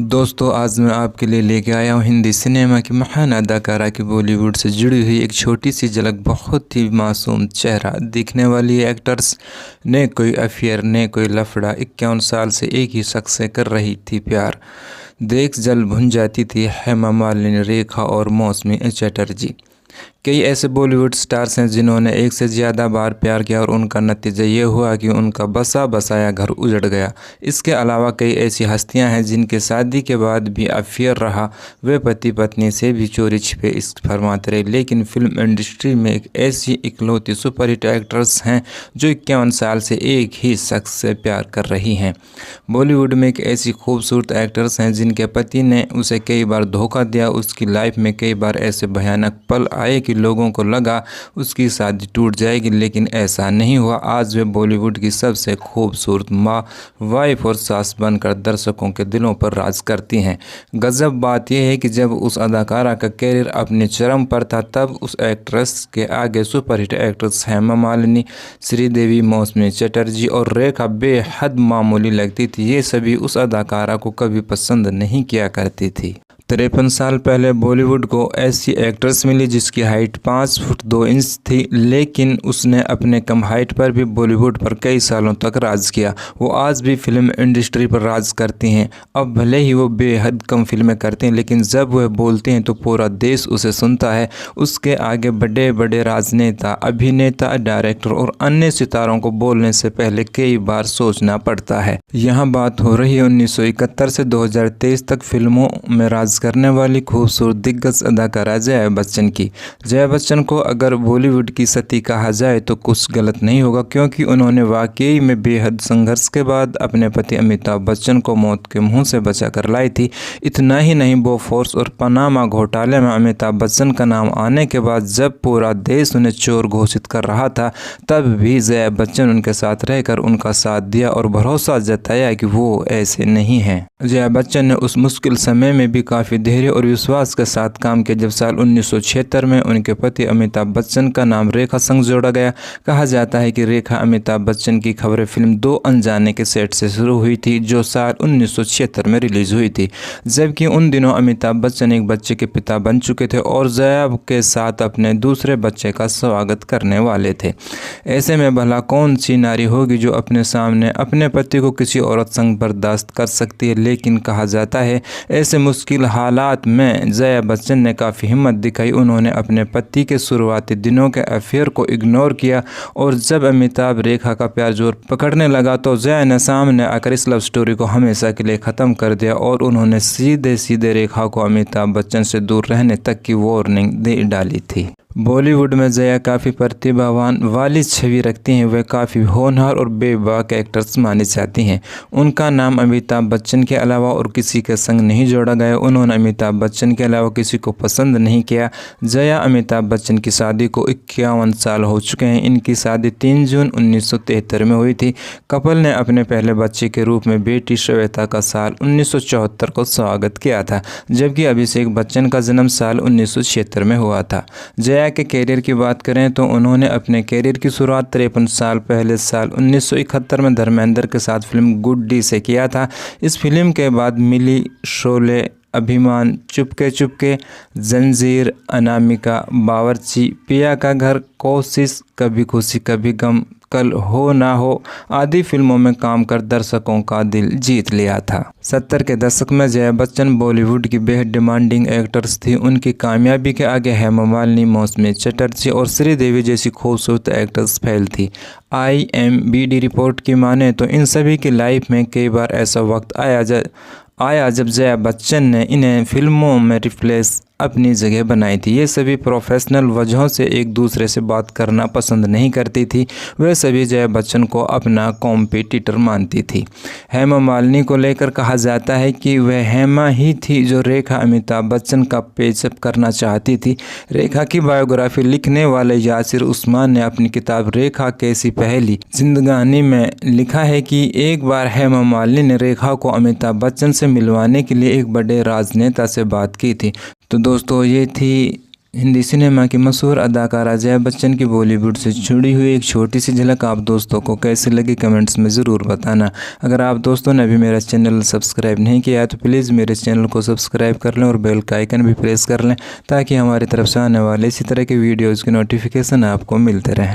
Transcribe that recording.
दोस्तों, आज मैं आपके लिए लेके आया हूँ हिंदी सिनेमा की महान अदाकारा की बॉलीवुड से जुड़ी हुई एक छोटी सी झलक। बहुत ही मासूम चेहरा दिखने वाली एक्टर्स ने कोई अफेयर ने कोई लफड़ा, 51 साल से एक ही शख्स से कर रही थी प्यार। देख जल भुन जाती थी हेमा मालिनी, रेखा और मौसमी चटर्जी। कई ऐसे बॉलीवुड स्टार्स हैं जिन्होंने एक से ज़्यादा बार प्यार किया और उनका नतीजा ये हुआ कि उनका बसा बसाया घर उजड़ गया। इसके अलावा कई ऐसी हस्तियां हैं जिनके शादी के बाद भी अफेयर रहा, वे पति पत्नी से भी चोरी छिपे इश्क फरमाते रहे। लेकिन फिल्म इंडस्ट्री में एक ऐसी इकलौती सुपरहिट एक्ट्रेस हैं जो 51 साल से एक ही शख्स से प्यार कर रही हैं। बॉलीवुड में एक ऐसी खूबसूरत एक्ट्रेस हैं जिनके पति ने उसे कई बार धोखा दिया। उसकी लाइफ में कई बार ऐसे भयानक पल आए कि लोगों को लगा उसकी शादी टूट जाएगी, लेकिन ऐसा नहीं हुआ। आज वे बॉलीवुड की सबसे खूबसूरत माँ, वाइफ और सास बनकर दर्शकों के दिलों पर राज करती हैं। गजब बात यह है कि जब उस अदाकारा का कैरियर अपने चरम पर था, तब उस एक्ट्रेस के आगे सुपरहिट एक्ट्रेस हेमा मालिनी, श्रीदेवी, मौसमी चटर्जी और रेखा बेहद मामूली लगती थी। ये सभी उस अदाकारा को कभी पसंद नहीं किया करती थी। 53 साल पहले बॉलीवुड को ऐसी एक्ट्रेस मिली जिसकी हाइट 5 फुट 2 इंच थी, लेकिन उसने अपने कम हाइट पर भी बॉलीवुड पर कई सालों तक राज किया। वो आज भी फिल्म इंडस्ट्री पर राज करती हैं। अब भले ही वो बेहद कम फिल्में करती हैं, लेकिन जब वह बोलते हैं तो पूरा देश उसे सुनता है। उसके आगे बड़े बड़े राजनेता, अभिनेता, डायरेक्टर और अन्य सितारों को बोलने से पहले कई बार सोचना पड़ता है। यहाँ बात हो रही है 1971 से 2023 तक फिल्मों में राज करने वाली खूबसूरत दिग्गज अदाकारा जया बच्चन की। जया बच्चन को अगर बॉलीवुड की सती कहा जाए तो कुछ गलत नहीं होगा, क्योंकि उन्होंने वाकई में बेहद संघर्ष के बाद अपने पति अमिताभ बच्चन को मौत के मुंह से बचा कर लाई थी। इतना ही नहीं, बोफोर्स और पनामा घोटाले में अमिताभ बच्चन का नाम आने के बाद जब पूरा देश उन्हें चोर घोषित कर रहा था, तब भी जया बच्चन उनके साथ रहकर उनका साथ दिया और भरोसा जताया कि वो ऐसे नहीं हैं। जया बच्चन ने उस मुश्किल समय में भी काफ़ी धैर्य और विश्वास के साथ काम किया। जब साल 1976 में उनके पति अमिताभ बच्चन का नाम रेखा संग जोड़ा गया। कहा जाता है कि रेखा अमिताभ बच्चन की खबरें फिल्म दो अनजाने के सेट से शुरू हुई थी, जो साल 1976 में रिलीज हुई थी। जबकि उन दिनों अमिताभ बच्चन एक बच्चे के पिता बन चुके थे और जया के साथ अपने दूसरे बच्चे का स्वागत करने वाले थे। ऐसे में भला कौन सी नारी होगी जो अपने सामने अपने पति को किसी औरत संग बर्दाश्त कर सकती है। लेकिन कहा जाता है ऐसे मुश्किल हालात में जया बच्चन ने काफ़ी हिम्मत दिखाई। उन्होंने अपने पति के शुरुआती दिनों के अफेयर को इग्नोर किया और जब अमिताभ रेखा का प्यार जोर पकड़ने लगा तो जया ने सामने आकर इस लव स्टोरी को हमेशा के लिए ख़त्म कर दिया और उन्होंने सीधे सीधे रेखा को अमिताभ बच्चन से दूर रहने तक की वार्निंग दे डाली थी। बॉलीवुड में जया काफ़ी प्रतिभावान वाली छवि रखती हैं। वे काफ़ी होनहार और बेबाक एक्टर्स मानी जाती हैं। उनका नाम अमिताभ बच्चन के अलावा और किसी के संग नहीं जोड़ा गया। उन्होंने अमिताभ बच्चन के अलावा किसी को पसंद नहीं किया। जया अमिताभ बच्चन की शादी को 51 साल हो चुके हैं। इनकी शादी 3 जून 1973 में हुई थी। कपल ने अपने पहले बच्चे के रूप में बेटी श्वेता का साल 1974 को स्वागत किया था, जबकि अभिषेक बच्चन का जन्म साल 1976 में हुआ था। जया के कैरियर की बात करें तो उन्होंने अपने कैरियर की शुरुआत 53 साल पहले साल 1971 में धर्मेंद्र के साथ फिल्म गुड्डी से किया था। इस फिल्म के बाद मिली, शोले, अभिमान, चुपके चुपके, जंजीर, अनामिका, बावर्ची, पिया का घर, कोशिश, कभी खुशी कभी गम, कल हो ना हो आदि फिल्मों में काम कर दर्शकों का दिल जीत लिया था। 70 के दशक में जया बच्चन बॉलीवुड की बेहद डिमांडिंग एक्टर्स थी। उनकी कामयाबी के आगे हेमा मालिनी, मौसमी चटर्जी और श्रीदेवी जैसी खूबसूरत एक्टर्स फेल थी। IMBD रिपोर्ट की माने तो इन सभी की लाइफ में कई बार ऐसा वक्त आया जब जया बच्चन ने इन्हें फिल्मों में रिप्लेस अपनी जगह बनाई थी। ये सभी प्रोफेशनल वजहों से एक दूसरे से बात करना पसंद नहीं करती थी। वे सभी जया बच्चन को अपना कॉम्पिटिटर मानती थी। हेमा मालिनी को लेकर कहा जाता है कि वह हेमा ही थी जो रेखा अमिताभ बच्चन का पेचअप करना चाहती थी। रेखा की बायोग्राफी लिखने वाले यासिर उस्मान ने अपनी किताब रेखा कैसी पहली जिंदगानी में लिखा है कि एक बार हेमा मालिनी ने रेखा को अमिताभ बच्चन से मिलवाने के लिए एक बड़े राजनेता से बात की थी। तो दोस्तों, ये थी हिंदी सिनेमा की मशहूर अदाकारा जया बच्चन की बॉलीवुड से जुड़ी हुई एक छोटी सी झलक आप दोस्तों को कैसी लगी कमेंट्स में ज़रूर बताना। अगर आप दोस्तों ने अभी मेरा चैनल सब्सक्राइब नहीं किया है तो प्लीज़ मेरे चैनल को सब्सक्राइब कर लें और बेल का आइकन भी प्रेस कर लें ताकि हमारी तरफ से आने वाले इसी तरह के वीडियोज़ की नोटिफिकेशन आपको मिलते रहें।